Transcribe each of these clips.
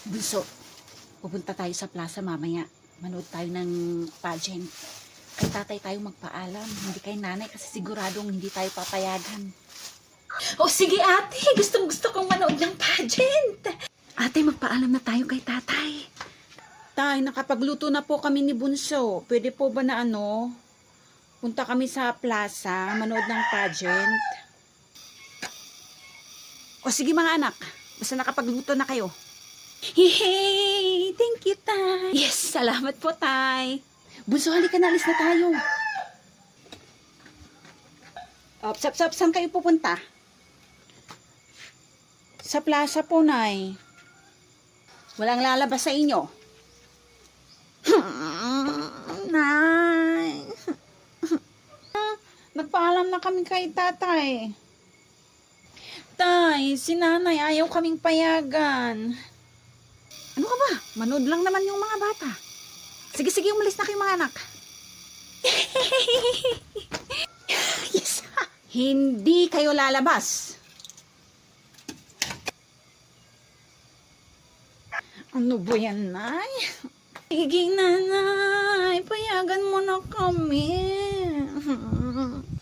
Bunso, pupunta tayo sa plaza mamaya. Manood tayo ng pageant. Kay tatay tayo magpaalam. Hindi kay nanay kasi siguradong hindi tayo papayagan. O sige ate, gustong gusto kong manood ng pageant. Ate, magpaalam na tayo kay tatay. Tay, nakapagluto na po kami ni Bunso. Pwede po ba na punta kami sa plaza, manood ng pageant? O sige mga anak, basta nakapagluto na kayo. Hey, thank you, Tay. Yes, salamat po, Tay. Bunso, halika na, alis na tayo. Saan kayo pupunta? Sa plaza po, Nay. Walang lalabas sa inyo. Nay. Nagpaalam na kami kay tatay. Tay, si nanay ayaw kaming payagan. Ano ka ba? Manood lang naman yung mga bata. Sige, umalis na kayo mga anak. Yes. Hindi kayo lalabas. Ano ba yan, Nay? Sige, nanay. Payagan mo na kami.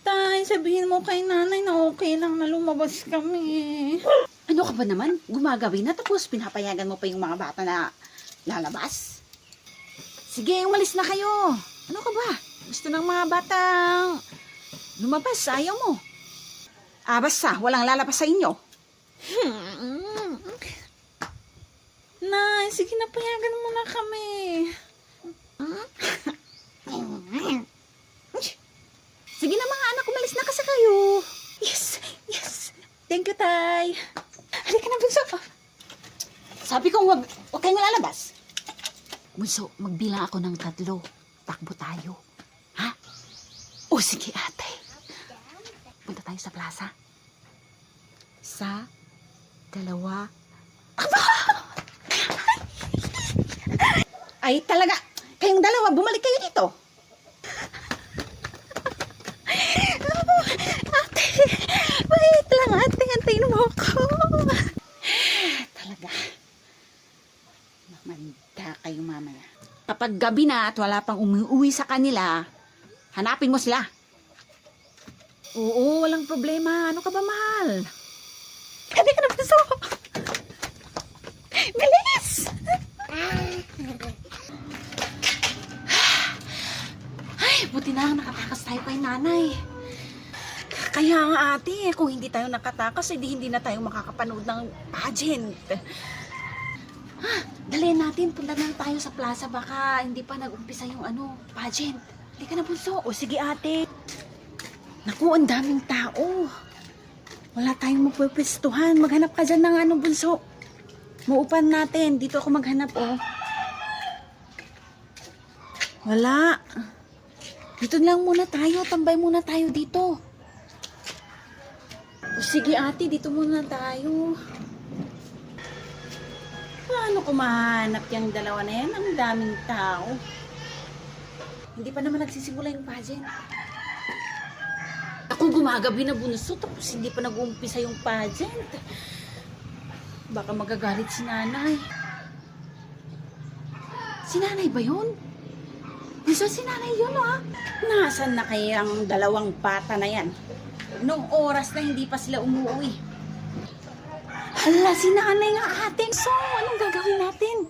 Tay, sabihin mo kay nanay na okay lang na lumabas kami. Ano ka ba naman? Gumagawin na tapos pinapayagan mo pa yung mga bata na lalabas? Sige, umalis na kayo. Ano ka ba? Gusto ng mga batang lumabas, ayaw mo. Basta, walang lalabas sa inyo. Nay, sige na, payagan mo na kami. Sige na mga anak, umalis na kasi kayo. Yes. Thank you, Tay. Halika na, Bunso. Sabi kong wag kayong lalabas. Bunso, magbilang ako ng 3. Takbo tayo. Ha? O sige, ate. Punta tayo sa plaza. 1, 2. Ay, talaga. Kayong dalawa, bumalik kayo dito. Ate, wait lang, ate. Antayin mo ako. Talaga. Mamanda kayo mamaya. Kapag gabi na at wala pang umuwi sa kanila, hanapin mo sila. Oo, walang problema. Ano ka ba, mahal? Halika na, Bunso. Bilis! Ay, buti na nakatakas tayo kay nanay. Kaya nga ate, kung hindi tayo nakatakas, hindi na tayo makakapanood ng pageant. Dalihan natin, punta na tayo sa plaza, baka hindi pa nag-umpisa yung pageant. Hindi ka na, Bunso. O sige ate. Naku, ang daming tao. Wala tayong mapupwestuhan. Maghanap ka dyan ng Bunso. Muupan natin. Dito ako maghanap, Wala. Dito lang muna tayo. Tambay muna tayo dito. O sige ate, dito muna tayo. Paano ko mahanap yung dalawa na yan? Ang daming tao. Hindi pa naman nagsisimula yung pageant. Ako gumagabi na, Bunso, tapos hindi pa nag-uumpisa yung pageant. Baka magagalit si nanay. Si nanay ba yun? Bunso, si nanay yun, Nasaan na kayang 2 bata na yan? Noong oras na hindi pa sila umuwi. Hala, si nanay nga ate. So, anong gagawin natin?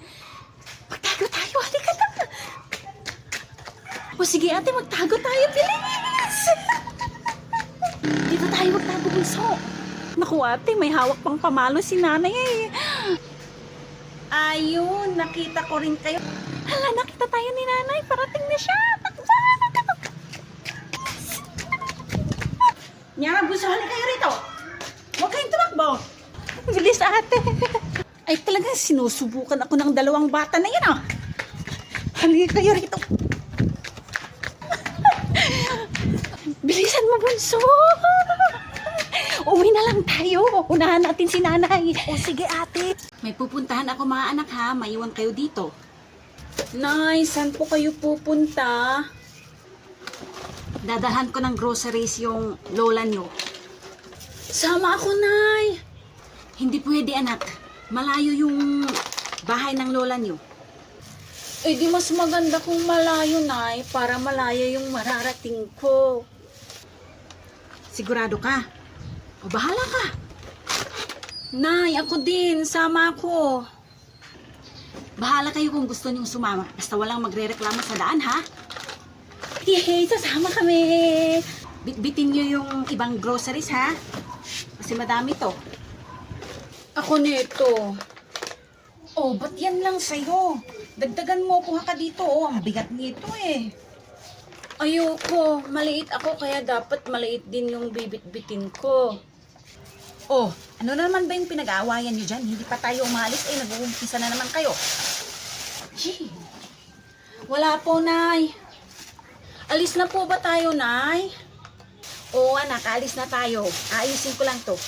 Magtago tayo, halika na. O sige ate, magtago tayo, bilis! Dito tayo magtago, Bunso. Naku ate, may hawak pang pamalo si nanay Ayun, nakita ko rin kayo. Hala, nakita tayo ni nanay. Parating na siya. Nyara, Bunso, halika kayo rito. Huwag kayong tumakbo. Bilis ate. Ay talagang sinusubukan ako ng 2 bata na yan Halika kayo rito. Bilisan mo, Bunso. Uwi na lang tayo. Unahan natin si nanay. O sige ate. May pupuntahan ako mga anak ha. Maiwan kayo dito. Nay, saan po kayo pupunta? Dadalhan ko ng groceries yung lola nyo. Sama ako, Nay. Hindi pwede, anak. Malayo yung bahay ng lola nyo. Eh di mas maganda kung malayo, Nay, para malaya yung mararating ko. Sigurado ka? O bahala ka. Nay, ako din, sama ako. Bahala kayo kung gusto niyong sumama. Basta walang magre-reklamo sa daan, ha? Yay, sasama kami. Bitbitin niyo yung ibang groceries, ha? Kasi madami to. Ako nito. Oh, ba't yan lang sa'yo? Dagdagan mo, kuha ka dito. Oh, ang bigat nito eh. Ayoko. Maliit ako kaya dapat maliit din yung bibit-bitin ko. Oh, ano na naman ba yung pinag-aawayan nyo dyan? Hindi pa tayo umalis eh, nag-uumpisa na naman kayo. Gee. Wala po, Nay. Alis na po ba tayo, Nay? Oo, anak, alis na tayo. Ayusin ko lang to.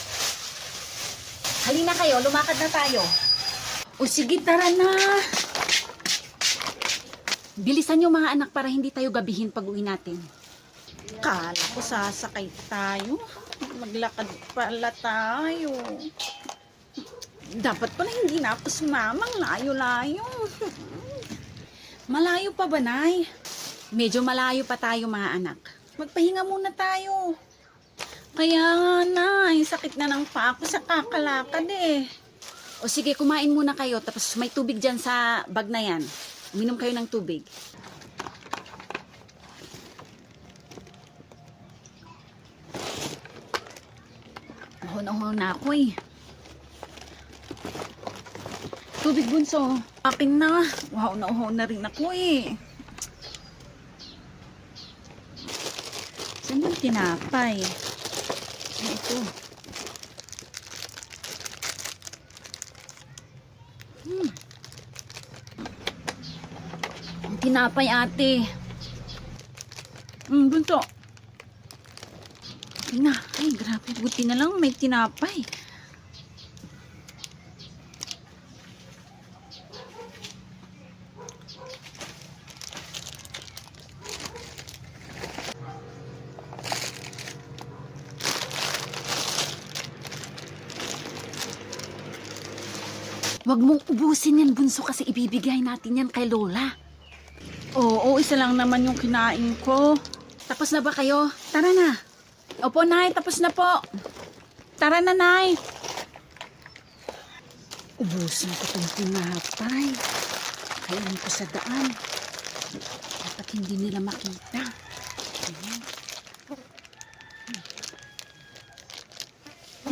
Halina kayo, lumakad na tayo. O sige, tara na. Bilisan nyo mga anak para hindi tayo gabihin pag uwi natin. Kala ko sasakay tayo. Maglakad pala tayo. Dapat pala hindi na ako sumamang layo-layo. Malayo pa ba, Nay? Medyo malayo pa tayo mga anak. Magpahinga muna tayo. Kaya nga, Nay, sakit na ng paa ko sa kakalakad eh. O sige, kumain muna kayo. Tapos may tubig dyan sa bag na yan. Uminom kayo ng tubig. Uhon-uhon na ako eh. Tubig, bunso. Akin na. Wow, nauhon na rin ako eh. Saan yung tinapay? Ito. Ang tinapay, ate. Bunso. Na, ay grabe, buti na lang may tinapay. Wag mong ubusin yan, bunso, kasi ibibigay natin yan kay Lola. Oo, isa lang naman yung kinain ko. Tapos na ba kayo? Tara na. Opo, Nay, tapos na po. Tara na, Nay. Ubusin ko itong tinapay. Kainin ko sa daan. Dapat hindi nila makita. Ayan.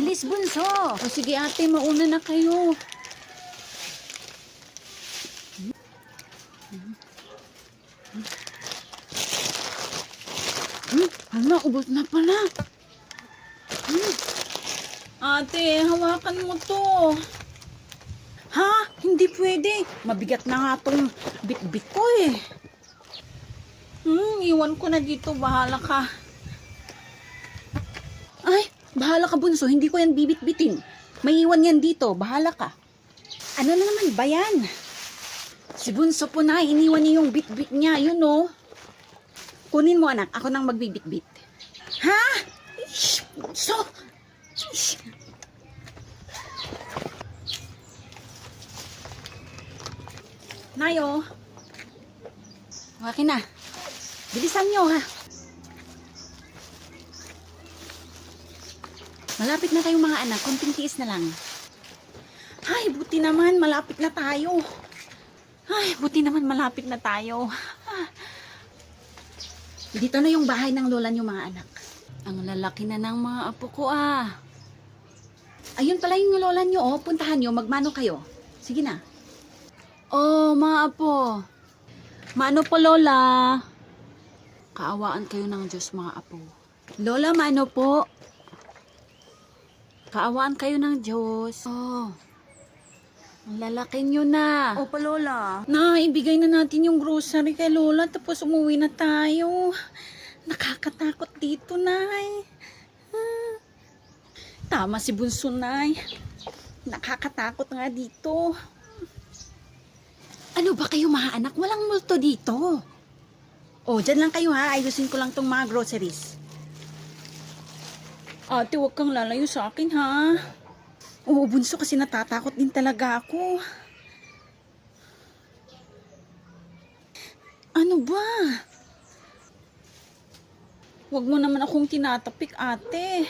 Bilis, bunso. O sige, ate, mauna na kayo. Hala, ubos na pala. Ate, hawakan mo to. Ha? Hindi pwede. Mabigat na nga tong bit-bit ko eh. Iwan ko na dito. Bahala ka. Ay, bahala ka, bunso. Hindi ko yan bibit-bitin. May iwan yan dito. Bahala ka. Ano na naman ba yan? Si bunso po na, iniwan niya yung bit-bit niya. Yun oh. Kunin mo, anak. Ako nang magbibit-bit. Ha? So, Nayo. Okay na. Bilisan nyo, ha? Malapit na tayong mga anak. Kunting tiis na lang. Ay, buti naman. Malapit na tayo. Ay, buti naman. Malapit na tayo. Dito na yung bahay ng lola nyo, mga anak. Ang lalaki na ng mga apo ko, ah. Ayun pala yung lola nyo, oh. Puntahan nyo, magmano kayo. Sige na. Oh, mga apo. Mano po, lola? Kaawaan kayo ng Diyos, mga apo. Lola, mano po? Kaawaan kayo ng Diyos. Oh. Ang lalaki nyo na. Opo, Lola. Na, ibigay na natin yung grocery kay Lola tapos umuwi na tayo. Nakakatakot dito, Nay. Tama si Bunso, Nay. Nakakatakot nga dito. Ano ba kayo, mga anak? Walang multo dito. Oh, dyan lang kayo, ha. Ayusin ko lang tong mga groceries. Ate, huwag kang lalayo sa akin, ha. Oo, Bunso, kasi natatakot din talaga ako. Ano ba? Huwag mo naman akong tinatapik, ate.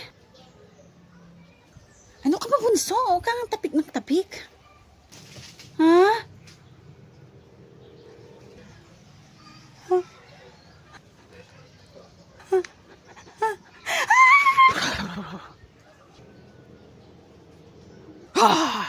Ano ka ba, bunso? Huwag kang tapik ng tapik. Ha? Ah!